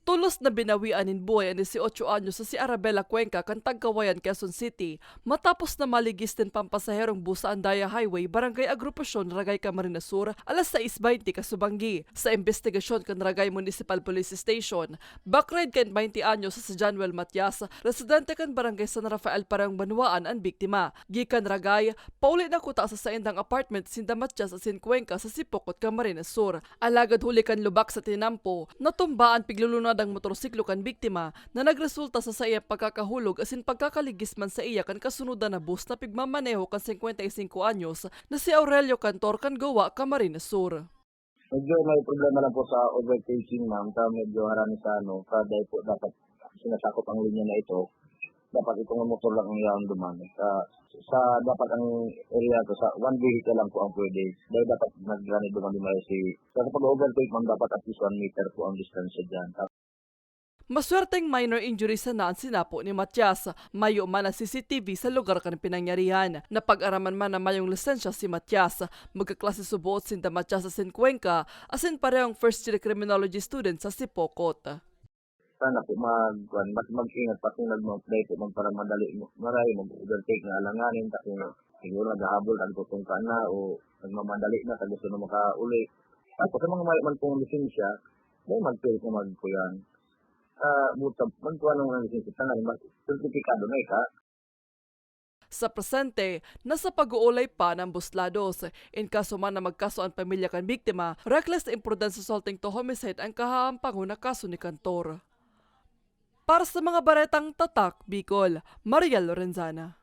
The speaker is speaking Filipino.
Tulos na binawian in buhay ang 18 anyos sa si Arabella Cuenca kan Tagkawayan, Quezon City matapos na maligis din pampasaherong bus sa Andaya Highway, Barangay Agrupacion, Ragay, Camarines Sur, alas 6:20 kasubanggi. Sa investigasyon kan Ragay Municipal Police Station, backgrade kan 20 anyos sa si Januel Matias, residente kan Barangay San Rafael, Parang Banwaan ang biktima. Gikan Ragay, pauli na kuta sa saindang apartment sinda Matias sa Cuenca sa Sipokot, Camarines Sur. Alagad huli kan lubak sa tinampo, natumbaan piglulunod ang motorsiklo kan biktima na nagresulta sa iya pagkakahulog asin pagkakaligis man sa iya kan kasunodan na bus na pigmamaneho kan 55 anyos na si Aurelio Cantor kan Gawa, Camarines Sur. Medyo may problema lang po sa overtaking, ma'am. Medyo harami sa kada po dapat sinasakop ang linya na ito. Dapat itong motor lang ang yaon dumami. Sa dapat ang area ko, sa one vehicle lang po ang pwede. Dahil dapat nag-granid dumami si... Sa pag-overtake, ma'am, dapat at least 1 meter po ang distance dyan. Maswerteng minor injuries na ang sinapo ni Matias. Mayo man na CCTV sa lugar kan pinangyarihan. Napag-araman man na mayong lisensya si Matias. Magkaklase subuot sinda Matias sa Cuenca asin parehong first year criminology student sa Sipokot. Sana po mas mag-ingat pati nag-play po para madali maray mag-overtake na alanganin kasi siguro naghahabol ang tutong ka na o nagmamadali na sa gusto na makauli. Tapos sa mga man pong lisensya, may mag-pilit na magkuyan. Butab, magkuhan ng lisensya, tangan, sertifikado na ka. Sa presente, nasa pag-uulay pa ng buslados. In kaso man na magkaso ang pamilya kan biktima, reckless imprudence assaulting to homicide ang kahaampango na kaso ni Cantor. Para sa mga baretang tatak, Bicol, Maria Lorenzana.